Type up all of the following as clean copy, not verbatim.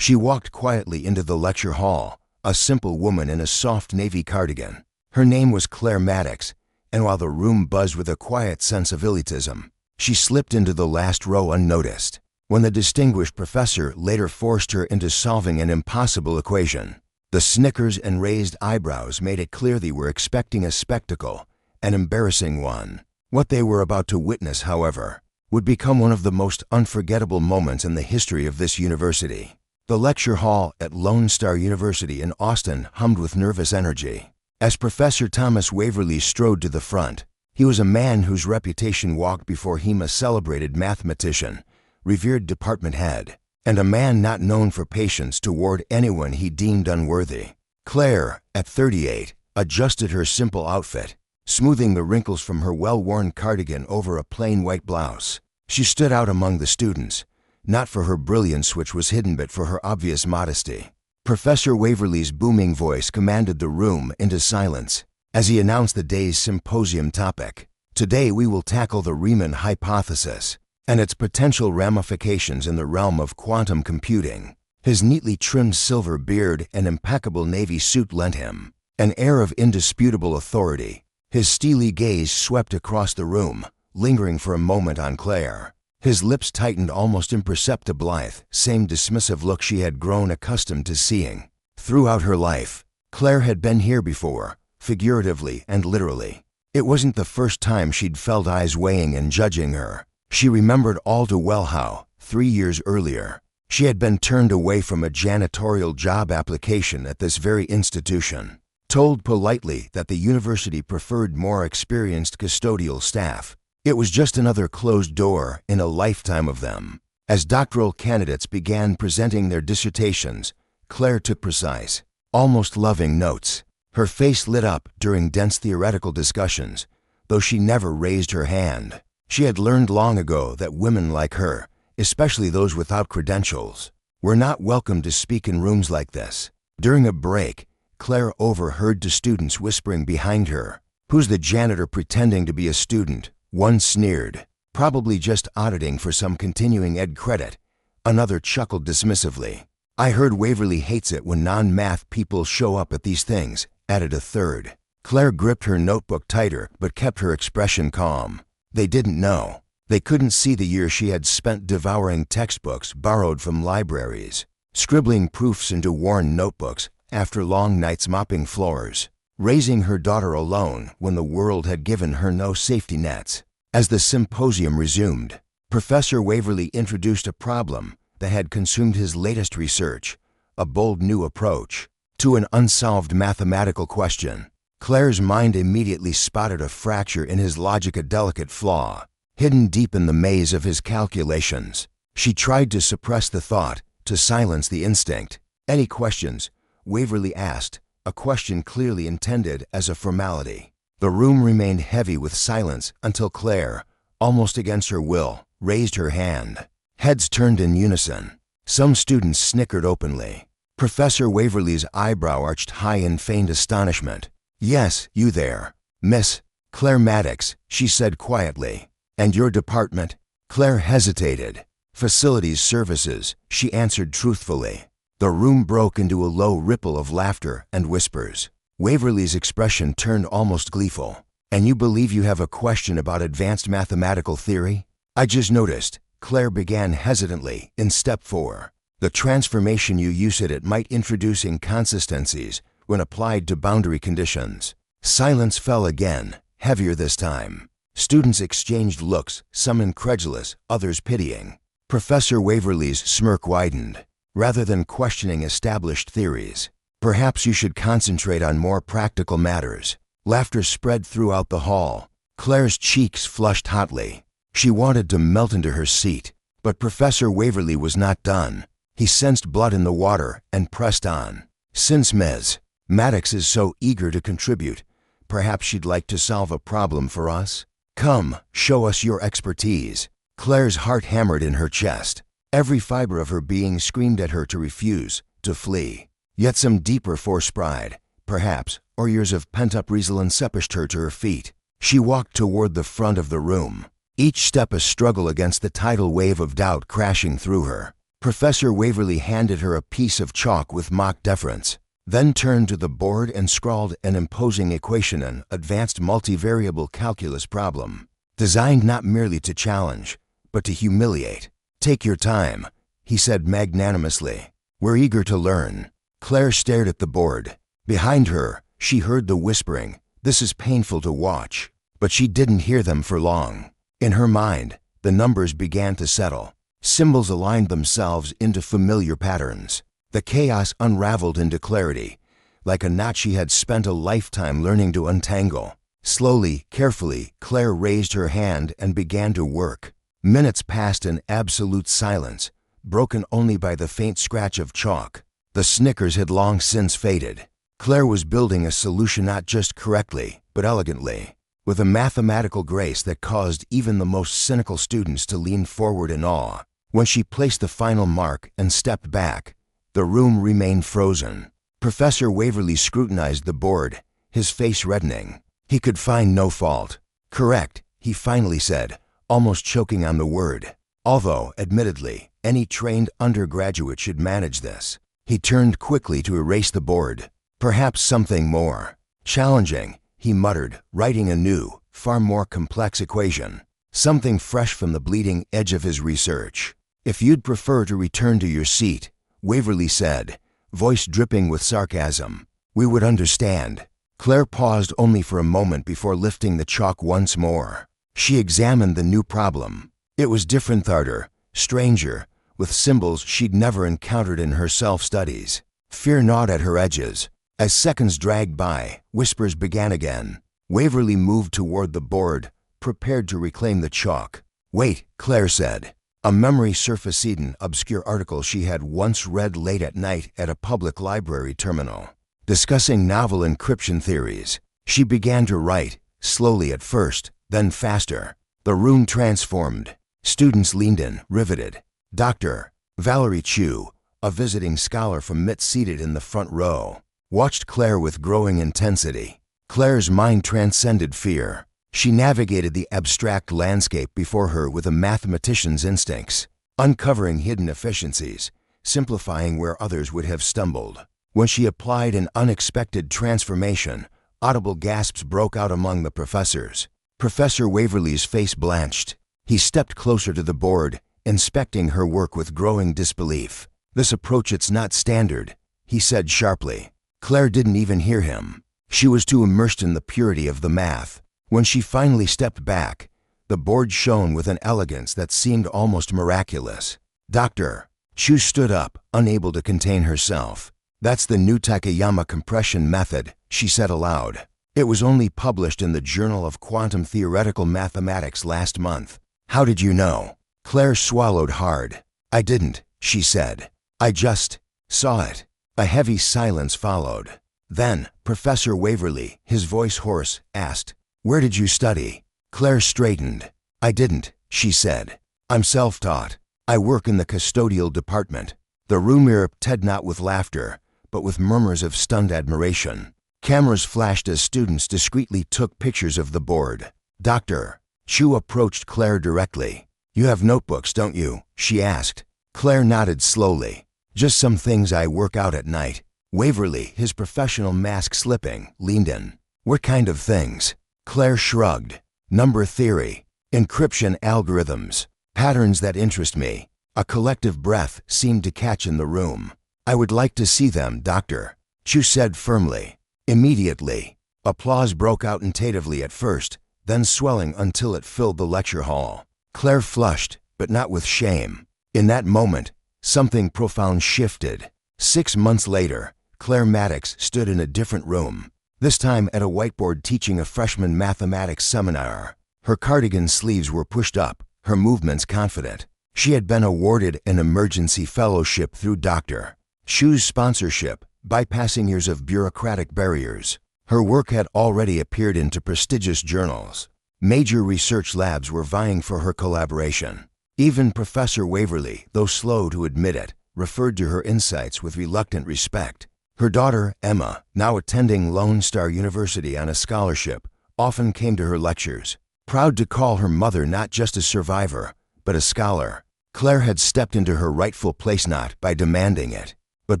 She walked quietly into the lecture hall, a simple woman in a soft navy cardigan. Her name was Claire Maddox, and while the room buzzed with a quiet sense of elitism, she slipped into the last row unnoticed. When the distinguished professor later forced her into solving an impossible equation, the snickers and raised eyebrows made it clear they were expecting a spectacle, an embarrassing one. What they were about to witness, however, would become one of the most unforgettable moments in the history of this university. The lecture hall at Lone Star University in Austin hummed with nervous energy. As Professor Thomas Waverly strode to the front, he was a man whose reputation walked before him, a celebrated mathematician, revered department head, and a man not known for patience toward anyone he deemed unworthy. Claire, at 38, adjusted her simple outfit, smoothing the wrinkles from her well-worn cardigan over a plain white blouse. She stood out among the students, not for her brilliance, which was hidden, but for her obvious modesty. Professor Waverly's booming voice commanded the room into silence as he announced the day's symposium topic. Today we will tackle the Riemann hypothesis and its potential ramifications in the realm of quantum computing. His neatly trimmed silver beard and impeccable navy suit lent him an air of indisputable authority. His steely gaze swept across the room, lingering for a moment on Claire. His lips tightened almost imperceptibly, same dismissive look she had grown accustomed to seeing. Throughout her life, Claire had been here before, figuratively and literally. It wasn't the first time she'd felt eyes weighing and judging her. She remembered all too well how, 3 years earlier, she had been turned away from a janitorial job application at this very institution, told politely that the university preferred more experienced custodial staff. It was just another closed door in a lifetime of them. As doctoral candidates began presenting their dissertations, Claire took precise, almost loving notes. Her face lit up during dense theoretical discussions, though she never raised her hand. She had learned long ago that women like her, especially those without credentials, were not welcome to speak in rooms like this. During a break, Claire overheard two students whispering behind her, "Who's the janitor pretending to be a student?" One sneered, "Probably just auditing for some continuing ed credit." Another chuckled dismissively. "I heard Waverly hates it when non-math people show up at these things," added a third. Claire gripped her notebook tighter but kept her expression calm. They didn't know. They couldn't see the year she had spent devouring textbooks borrowed from libraries, scribbling proofs into worn notebooks after long nights mopping floors, raising her daughter alone when the world had given her no safety nets. As the symposium resumed, Professor Waverly introduced a problem that had consumed his latest research, a bold new approach to an unsolved mathematical question. Claire's mind immediately spotted a fracture in his logic, a delicate flaw, hidden deep in the maze of his calculations. She tried to suppress the thought, to silence the instinct. "Any questions?" Waverly asked, a question clearly intended as a formality. The room remained heavy with silence until Claire, almost against her will, raised her hand. Heads turned in unison. Some students snickered openly. Professor Waverly's eyebrow arched high in feigned astonishment. "Yes, you there. Miss Claire Maddox," she said quietly. "And your department?" Claire hesitated. "Facilities services," she answered truthfully. The room broke into a low ripple of laughter and whispers. Waverly's expression turned almost gleeful. "And you believe you have a question about advanced mathematical theory?" "I just noticed," Claire began hesitantly in step 4. "The transformation you use it might introduce inconsistencies when applied to boundary conditions." Silence fell again, heavier this time. Students exchanged looks, some incredulous, others pitying. Professor Waverly's smirk widened. "Rather than questioning established theories, perhaps you should concentrate on more practical matters." Laughter spread throughout the hall. Claire's cheeks flushed hotly. She wanted to melt into her seat, but Professor Waverly was not done. He sensed blood in the water and pressed on. "Since Ms. Maddox is so eager to contribute, perhaps she'd like to solve a problem for us? Come, show us your expertise." Claire's heart hammered in her chest. Every fiber of her being screamed at her to refuse, to flee. Yet some deeper force, pride, perhaps, or years of pent-up resilience pushed her to her feet. She walked toward the front of the room, each step a struggle against the tidal wave of doubt crashing through her. Professor Waverly handed her a piece of chalk with mock deference, then turned to the board and scrawled an imposing equation, an advanced multivariable calculus problem, designed not merely to challenge, but to humiliate. "Take your time," he said magnanimously. "We're eager to learn." Claire stared at the board. Behind her, she heard the whispering, "This is painful to watch." But she didn't hear them for long. In her mind, the numbers began to settle. Symbols aligned themselves into familiar patterns. The chaos unraveled into clarity, like a knot she had spent a lifetime learning to untangle. Slowly, carefully, Claire raised her hand and began to work. Minutes passed in absolute silence, broken only by the faint scratch of chalk. The snickers had long since faded. Claire was building a solution not just correctly, but elegantly, with a mathematical grace that caused even the most cynical students to lean forward in awe. When she placed the final mark and stepped back, the room remained frozen. Professor Waverly scrutinized the board, his face reddening. He could find no fault. "Correct," he finally said, almost choking on the word. Although, admittedly, any trained undergraduate should manage this. He turned quickly to erase the board. "Perhaps something more challenging," he muttered, writing a new, far more complex equation. "Something fresh from the bleeding edge of his research." "If you'd prefer to return to your seat," Waverly said, voice dripping with sarcasm, "we would understand." Claire paused only for a moment before lifting the chalk once more. She examined the new problem. It was different, harder, stranger, with symbols she'd never encountered in her self-studies. Fear gnawed at her edges. As seconds dragged by, whispers began again. Waverly moved toward the board, prepared to reclaim the chalk. "Wait," Claire said. A memory surfaced, an obscure article she had once read late at night at a public library terminal, discussing novel encryption theories. She began to write, slowly at first, then faster. The room transformed. Students leaned in, riveted. Dr. Valerie Chu, a visiting scholar from MIT seated in the front row, watched Claire with growing intensity. Claire's mind transcended fear. She navigated the abstract landscape before her with a mathematician's instincts, uncovering hidden efficiencies, simplifying where others would have stumbled. When she applied an unexpected transformation, audible gasps broke out among the professors. Professor Waverly's face blanched. He stepped closer to the board, inspecting her work with growing disbelief. "This approach, it's not standard," he said sharply. Claire didn't even hear him. She was too immersed in the purity of the math. When she finally stepped back, the board shone with an elegance that seemed almost miraculous. "Doctor," Chu stood up, unable to contain herself. "That's the new Takayama compression method," she said aloud. "It was only published in the Journal of Quantum Theoretical Mathematics last month." "How did you know?" Claire swallowed hard. "I didn't," she said. "I just saw it." A heavy silence followed. Then, Professor Waverly, his voice hoarse, asked, "Where did you study?" Claire straightened. "I didn't," she said. "I'm self-taught. I work in the custodial department." The room erupted not with laughter, but with murmurs of stunned admiration. Cameras flashed as students discreetly took pictures of the board. "Doctor," Chu approached Claire directly. "You have notebooks, don't you?" she asked. Claire nodded slowly. "Just some things I work out at night." Waverly, his professional mask slipping, leaned in. "What kind of things?" Claire shrugged. "Number theory, encryption algorithms, patterns that interest me." A collective breath seemed to catch in the room. "I would like to see them, Doctor," Chu said firmly. Immediately, applause broke out tentatively at first, then swelling until it filled the lecture hall. Claire flushed, but not with shame. In that moment, something profound shifted. 6 months later, Claire Maddox stood in a different room, this time at a whiteboard teaching a freshman mathematics seminar. Her cardigan sleeves were pushed up, her movements confident. She had been awarded an emergency fellowship through Dr. Chu's sponsorship, bypassing years of bureaucratic barriers. Her work had already appeared into prestigious journals. Major research labs were vying for her collaboration. Even Professor Waverly, though slow to admit it, referred to her insights with reluctant respect. Her daughter, Emma, now attending Lone Star University on a scholarship, often came to her lectures, proud to call her mother not just a survivor, but a scholar. Claire had stepped into her rightful place not by demanding it, but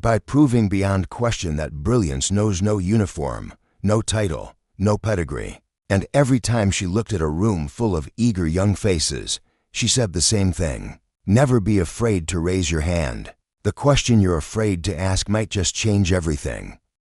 by proving beyond question that brilliance knows no uniform, no title, no pedigree. And every time she looked at a room full of eager young faces, she said the same thing. Never be afraid to raise your hand. The question you're afraid to ask might just change everything.